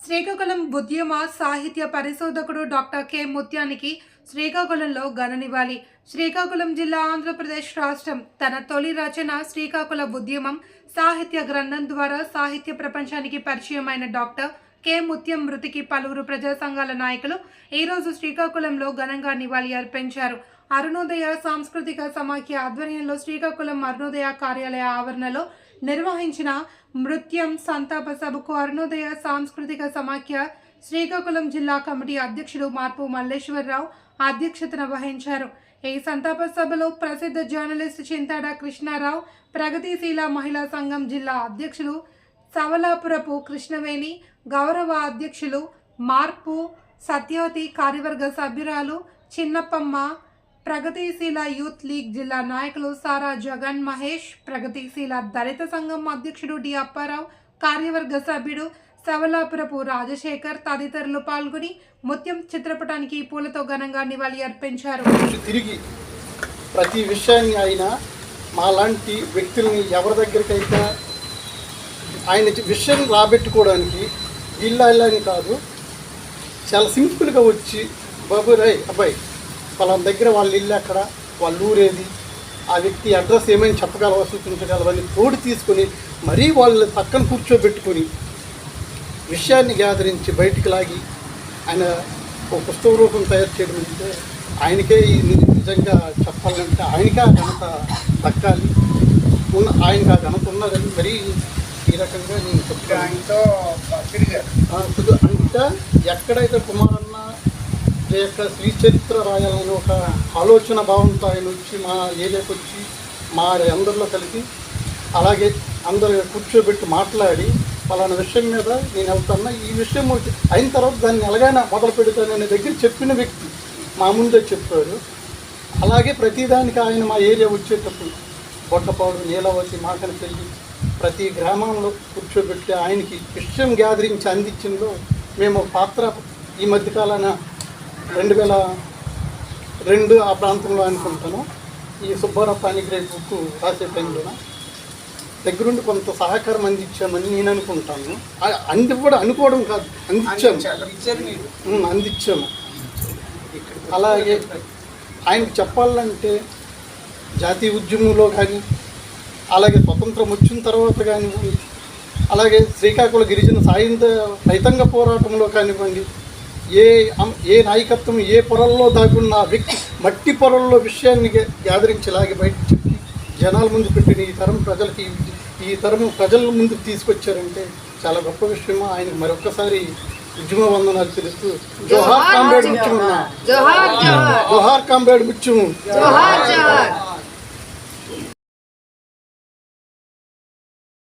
శ్రీకాకుళం ఉద్యమ సాహిత్య పరిశోధకుడు డాక్టర్ కె ముత్యానికి శ్రీకాకుళంలో ఘన నివాళి. శ్రీకాకుళం జిల్లా, ఆంధ్రప్రదేశ్ రాష్ట్రం. తన తొలి రచన శ్రీకాకుళ ఉద్యమం సాహిత్య గ్రంథం ద్వారా సాహిత్య ప్రపంచానికి పరిచయమైన డాక్టర్ కె ముత్యం మృతికి పలువురు ప్రజా సంఘాల నాయకులు ఈరోజు శ్రీకాకుళంలో ఘనంగా నివాళి అర్పించారు. అరుణోదయ సాంస్కృతిక సమాఖ్య ఆధ్వర్యంలో శ్రీకాకుళం అరుణోదయ కార్యాలయ ఆవరణలో నిర్వహించిన మృత్యం సంతాప సభకు అరుణోదయ సాంస్కృతిక సమాఖ్య శ్రీకాకుళం జిల్లా కమిటీ అధ్యక్షుడు మార్పు మల్లేశ్వరరావు అధ్యక్షతన వహించారు. ఈ సంతాప సభలో ప్రసిద్ధ జర్నలిస్ట్ చింతాడ కృష్ణారావు, ప్రగతిశీల మహిళా సంఘం జిల్లా అధ్యక్షులు సవలాపురపు కృష్ణవేణి, గౌరవ అధ్యక్షులు మార్పు సత్యవతి, కార్యవర్గ సభ్యురాలు చిన్నప్పమ్మ, ప్రగతిశీల యూత్ లీగ్ జిల్లా నాయకులు సారా జగన్ మహేష్, ప్రగతిశీల దళిత సంఘం అధ్యక్షుడు డి అప్పారావు, కార్యవర్గ సభ్యుడు సవలాపురపు రాజశేఖర్ తదితరులు పాల్గొని ముత్యం చిత్రపటానికి పూలతో ఘనంగా నివాళి అర్పించారు. తిరిగి ప్రతి విషయాన్ని ఆయన మాలాంటి వ్యక్తుల్ని ఎవరి దగ్గరికైతే ఆయన విషయం రాబెట్టుకోవడానికి ఇల్లని కాదు, చాలా సింపుల్గా వచ్చి బాబు రే అబ్బాయి వాళ్ళ దగ్గర వాళ్ళ ఇల్లు ఎక్కడ, వాళ్ళ ఊరేది, ఆ వ్యక్తి అడ్రస్ ఏమైనా చెప్పగలవా, సూచించగలవని తోడు తీసుకొని మరీ వాళ్ళ పక్కన కూర్చోబెట్టుకొని విషయాన్ని గ్యాదరించి బయటికి లాగి ఆయన ఒక పుస్తక రూపం తయారు చేయడం అంటే ఆయనకే నిజంగా చెప్పాలంటే ఆయనకే ఆ ఘనత దక్కాలి. ఆయనకి ఆ ఘనత ఉన్నదని మరీ ఈ రకంగా నేను చెప్తాను. అంతా ఎక్కడైతే కుమారన్న యొక్క శ్రీ చరిత్ర రాయాలని ఒక ఆలోచన భావంతో ఆయన వచ్చి మా ఏరియాకి వచ్చి మా అందరిలో కలిపి అలాగే అందరు కూర్చోబెట్టి మాట్లాడి పలానా విషయం మీద నేను వెళ్తున్నా, ఈ విషయం అయిన తర్వాత దాన్ని ఎలాగైనా మొదలు పెడతాననే దగ్గర చెప్పిన వ్యక్తి మా ముందే చెప్పారు. అలాగే ప్రతిదానికి ఆయన మా ఏరియా వచ్చేటప్పుడు బొట్టపాడు, నీలవతి, మాకనపల్లి ప్రతి గ్రామంలో కూర్చోబెట్టి ఆయనకి విషయం గ్యాదరించి అందించిందో మేము పాత్ర ఈ మధ్యకాలాన 2002 ఆ ప్రాంతంలో అనుకుంటాను ఈ సుబ్బారావు పానిగ్రేట్ బుక్ రాసే టైంలో దగ్గరుండి కొంత సహకారం అందించామని నేను అనుకుంటాను. అనుకోవడం కాదు, అందించాము. అలాగే ఆయనకి చెప్పాలంటే జాతీయ ఉద్యమంలో కానీ, అలాగే స్వతంత్రం వచ్చిన తర్వాత కానివ్వండి, అలాగే శ్రీకాకుళ గిరిజన సాయుధ రైతాంగ పోరాటంలో కానివ్వండి, ఏ నాయకత్వం ఏ పొరల్లో దాగున్న వ్యక్తి మట్టి పొరల్లో విషయాన్ని గ్యాదరించేలాగే బయట చెప్పి జనాల ముందు పెట్టిన ఈ తరం ప్రజల ముందుకు తీసుకొచ్చారంటే చాలా గొప్ప విషయమా. ఆయనకు మరొకసారి ఉద్యమ వందనాలు తెలుస్తూ జోహార్ కామ్రేడ్ ముత్యము, జోహార్ కామ్రేడ్ ముత్యము.